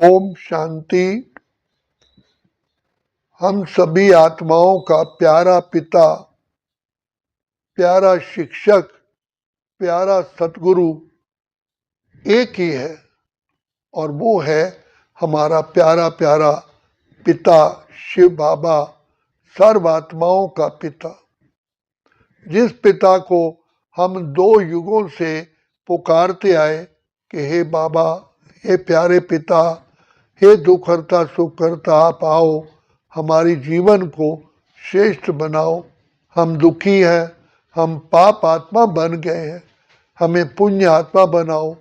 ओम शांति। हम सभी आत्माओं का प्यारा पिता, प्यारा शिक्षक, प्यारा सतगुरु एक ही है और वो है हमारा प्यारा प्यारा पिता शिव बाबा, सर्व आत्माओं का पिता। जिस पिता को हम 2 युगों से पुकारते आए कि हे बाबा, हे प्यारे पिता, हे दुख हरता सुख करता, आप आओ, हमारी जीवन को श्रेष्ठ बनाओ। हम दुखी हैं, हम पाप आत्मा बन गए हैं, हमें पुण्य आत्मा बनाओ,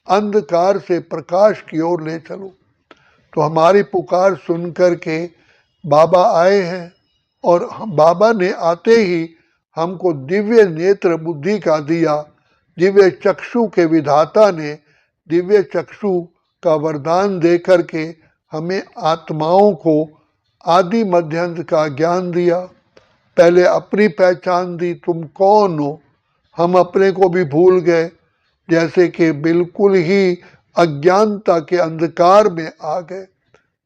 अंधकार से प्रकाश की ओर ले चलो। तो हमारी पुकार सुन कर के बाबा आए हैं और बाबा ने आते ही हमको दिव्य नेत्र बुद्धि का दिया। दिव्य चक्षु के विधाता ने दिव्य चक्षु का वरदान दे करके हमें आत्माओं को आदि मध्यांत का ज्ञान दिया। पहले अपनी पहचान दी, तुम कौन हो। हम अपने को भी भूल गए, जैसे कि बिल्कुल ही अज्ञानता के अंधकार में आ गए।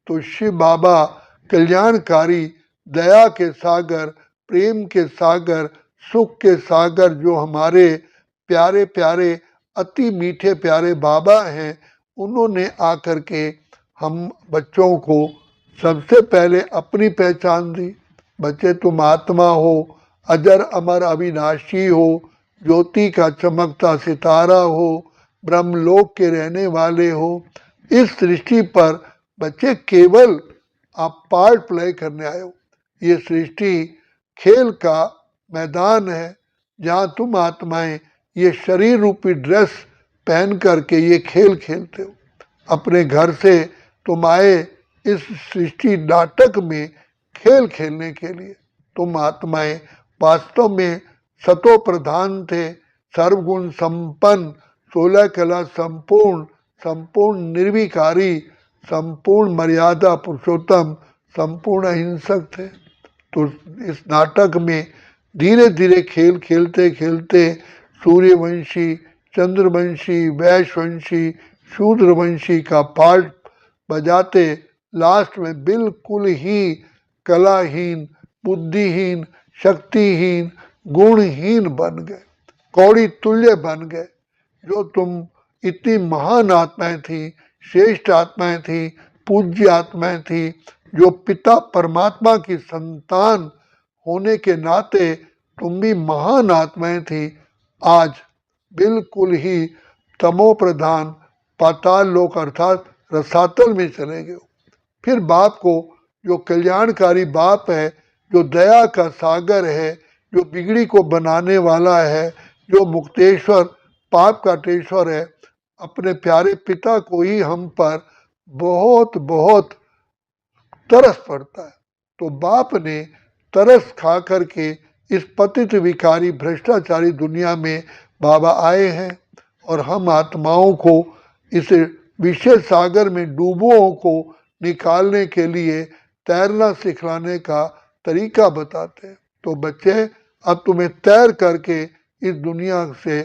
तो शिव बाबा कल्याणकारी, दया के सागर, प्रेम के सागर, सुख के सागर, जो हमारे प्यारे प्यारे अति मीठे प्यारे बाबा हैं, उन्होंने आकर के हम बच्चों को सबसे पहले अपनी पहचान दी। बच्चे, तुम आत्मा हो, अजर अमर अविनाशी हो, ज्योति का चमकता सितारा हो, ब्रह्मलोक के रहने वाले हो। इस सृष्टि पर बच्चे केवल आप पार्ट प्ले करने आए हो। ये सृष्टि खेल का मैदान है, जहाँ तुम आत्माएं ये शरीर रूपी ड्रेस पहन करके ये खेल खेलते हो। अपने घर से तुम आए इस सृष्टि नाटक में खेल खेलने के लिए। तुम आत्माएं वास्तव में सतो प्रधान थे, सर्वगुण संपन्न, 16 कला संपूर्ण, संपूर्ण निर्विकारी, संपूर्ण मर्यादा पुरुषोत्तम, संपूर्ण अहिंसक थे। तो इस नाटक में धीरे धीरे खेल खेलते खेलते सूर्यवंशी, चंद्रवंशी, वैश्यवंशी, शूद्रवंशी का पार्ट बजाते लास्ट में बिल्कुल ही कलाहीन, बुद्धिहीन, शक्तिहीन, गुणहीन बन गए, कौड़ी तुल्य बन गए। जो तुम इतनी महान आत्माएं थी, श्रेष्ठ आत्माएं थी, पूज्य आत्माएं थी, जो पिता परमात्मा की संतान होने के नाते तुम भी महान आत्माएं थी, आज बिल्कुल ही तमो प्रधान पाताल लोक अर्थात रसातल में चले गए। फिर बाप को, जो कल्याणकारी बाप है, जो दया का सागर है, जो बिगड़ी को बनाने वाला है, जो मुक्तेश्वर पाप काटेश्वर है, अपने प्यारे पिता को ही हम पर बहुत बहुत तरस पड़ता है। तो बाप ने तरस खा करके इस पतित विकारी भ्रष्टाचारी दुनिया में बाबा आए हैं और हम आत्माओं को इस विषय सागर में डूबों को निकालने के लिए तैरना सिखलाने का तरीका बताते हैं। तो बच्चे, अब तुम्हें तैर करके इस दुनिया से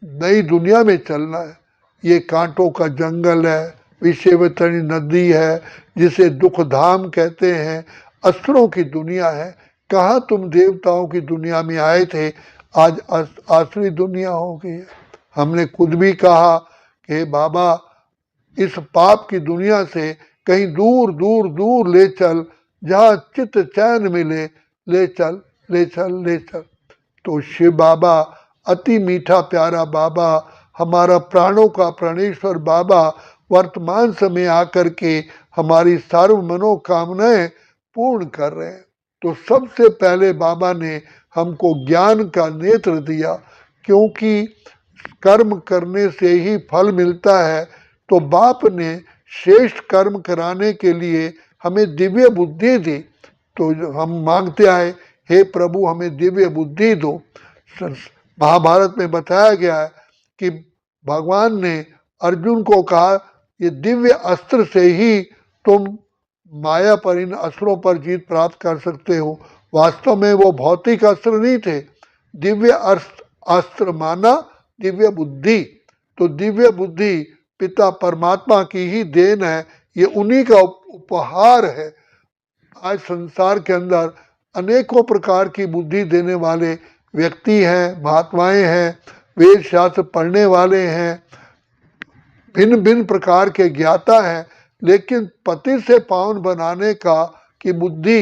नई दुनिया में चलना है। ये कांटों का जंगल है, विषयवतनी नदी है, जिसे दुख धाम कहते हैं, असुरों की दुनिया है। कहाँ तुम देवताओं की दुनिया में आए थे, आज आसुरी दुनिया हो गई है। हमने खुद भी कहा कि बाबा, इस पाप की दुनिया से कहीं दूर दूर दूर ले चल, जहाँ चित्त चैन मिले, ले चल ले चल ले चल। तो शिव बाबा, अति मीठा प्यारा बाबा, हमारा प्राणों का प्राणेश्वर बाबा, वर्तमान समय आकर के हमारी सर्व मनोकामनाएं पूर्ण कर रहे हैं। तो सबसे पहले बाबा ने हमको ज्ञान का नेत्र दिया, क्योंकि कर्म करने से ही फल मिलता है। तो बाप ने श्रेष्ठ कर्म कराने के लिए हमें दिव्य बुद्धि दी। तो हम मांगते आए, हे प्रभु, हमें दिव्य बुद्धि दो। महाभारत में बताया गया है कि भगवान ने अर्जुन को कहा, ये दिव्य अस्त्र से ही तुम माया पर, इन अस्त्रों पर जीत प्राप्त कर सकते हो। वास्तव में वो भौतिक अस्त्र नहीं थे, दिव्य अस्त्र माना दिव्य बुद्धि। तो दिव्य बुद्धि पिता परमात्मा की ही देन है, ये उन्हीं का उपहार है। आज संसार के अंदर अनेकों प्रकार की बुद्धि देने वाले व्यक्ति हैं, महात्माएं हैं, वेद शास्त्र पढ़ने वाले हैं, भिन्न भिन्न प्रकार के ज्ञाता हैं, लेकिन पति से पावन बनाने का की बुद्धि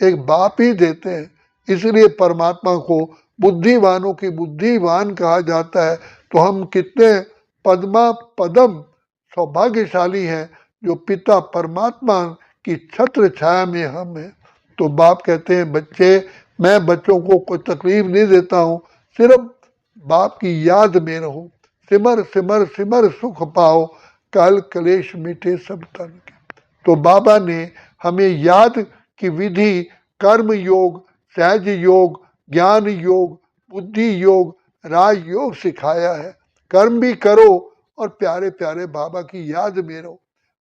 एक बाप ही देते हैं। इसलिए परमात्मा को बुद्धिवानों की बुद्धिवान कहा जाता है। तो हम कितने पद्मा पदम सौभाग्यशाली हैं जो पिता परमात्मा की छत्र छाया में हम हैं। तो बाप कहते हैं बच्चे, मैं बच्चों को कोई तकलीफ नहीं देता हूँ, सिर्फ बाप की याद में रहो, सिमर सिमर सिमर सुख पाओ, कल कलेश मिटे सब तन के। तो बाबा ने हमें याद की विधि कर्म योग, सहज योग, ज्ञान योग, बुद्धि योग, राज योग सिखाया है। कर्म भी करो और प्यारे प्यारे बाबा की याद में रहो।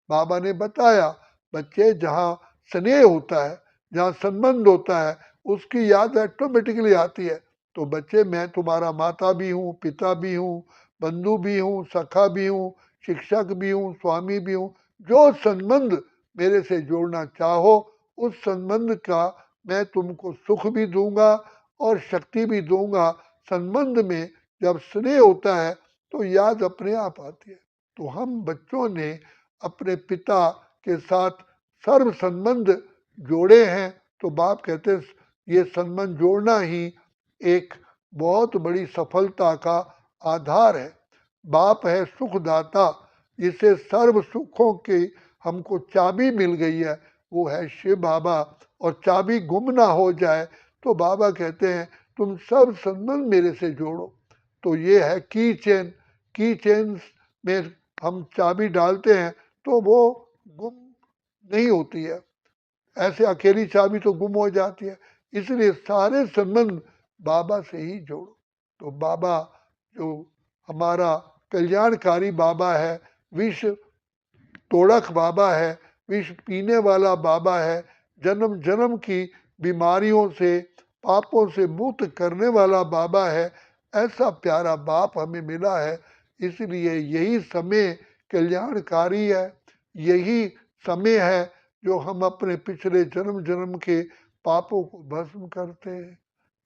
बाबा ने बताया बच्चे, जहाँ स्नेह होता है, जहाँ संबंध होता है, उसकी याद ऑटोमेटिकली आती है। तो बच्चे, मैं तुम्हारा माता भी हूँ, पिता भी हूँ, बंधु भी हूँ, सखा भी हूँ, शिक्षक भी हूँ, स्वामी भी हूँ। जो संबंध मेरे से जोड़ना चाहो, उस संबंध का मैं तुमको सुख भी दूंगा और शक्ति भी दूंगा। संबंध में जब स्नेह होता है तो याद अपने आप आती है। तो हम बच्चों ने अपने पिता के साथ सर्व संबंध जोड़े हैं। तो बाप कहते हैं ये संबंध जोड़ना ही एक बहुत बड़ी सफलता का आधार है। बाप है सुखदाता, जिसे सर्व सुखों की हमको चाबी मिल गई है, वो है शिव बाबा। और चाबी गुम ना हो जाए तो बाबा कहते हैं तुम सब संबंध मेरे से जोड़ो। तो ये है की चेन। की चेन में हम चाबी डालते हैं तो वो गुम नहीं होती है, ऐसे अकेली चाबी तो गुम हो जाती है। इसलिए सारे संबंध बाबा से ही जोड़ो। तो बाबा जो हमारा कल्याणकारी बाबा है, विष तोड़क बाबा है, विष पीने वाला बाबा है, जन्म जन्म की बीमारियों से पापों से मुक्त करने वाला बाबा है, ऐसा प्यारा बाप हमें मिला है। इसलिए यही समय कल्याणकारी है, यही समय है जो हम अपने पिछले जन्म जन्म के पापों को भस्म करते हैं।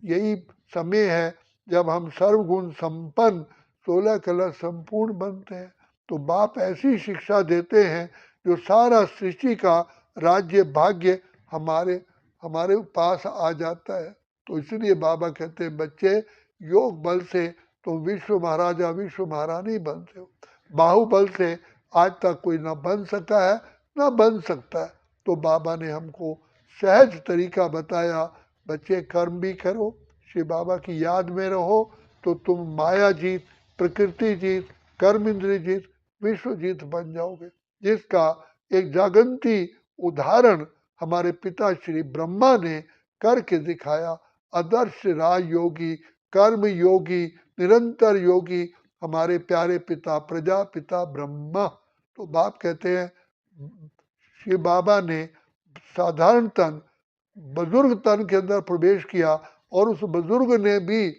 यही समय है जब हम सर्वगुण संपन्न 16 कला संपूर्ण बनते हैं। तो बाप ऐसी शिक्षा देते हैं जो सारा सृष्टि का राज्य भाग्य हमारे हमारे पास आ जाता है। तो इसलिए बाबा कहते हैं बच्चे, योग बल से तुम विश्व महाराजा विश्व महारानी बनते हो। बाहुबल से आज तक कोई ना बन सका है, ना बन सकता है। तो बाबा ने हमको सहज तरीका बताया, बच्चे कर्म भी करो, श्री बाबा की याद में रहो, तो तुम माया जीत, प्रकृति जीत, कर्म इंद्रिय जीत, विश्व जीत बन जाओगे। जिसका एक जागंती उदाहरण हमारे पिता श्री ब्रह्मा ने करके दिखाया। आदर्श राज योगी, कर्म योगी, निरंतर योगी हमारे प्यारे पिता प्रजापिता ब्रह्मा। तो बाप कहते हैं श्री बाबा ने साधारण तन, बुजुर्ग तन के अंदर प्रवेश किया और उस बुजुर्ग ने भी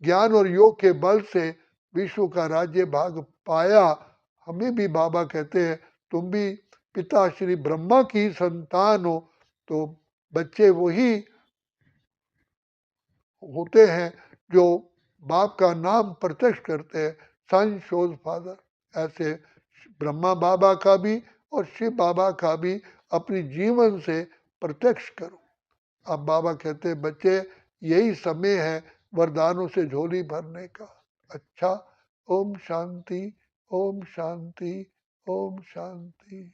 ज्ञान और योग के बल से विश्व का राज्य भाग पाया। हमें भी बाबा कहते हैं तुम भी पिता श्री ब्रह्मा की संतान हो। तो बच्चे वही होते हैं जो बाप का नाम प्रत्यक्ष करते हैं, सन शोज फादर। ऐसे ब्रह्मा बाबा का भी और शिव बाबा का भी अपनी जीवन से प्रत्यक्ष करो। अब बाबा कहते हैं बच्चे, यही समय है वरदानों से झोली भरने का। अच्छा, ओम शांति, ओम शांति, ओम शांति।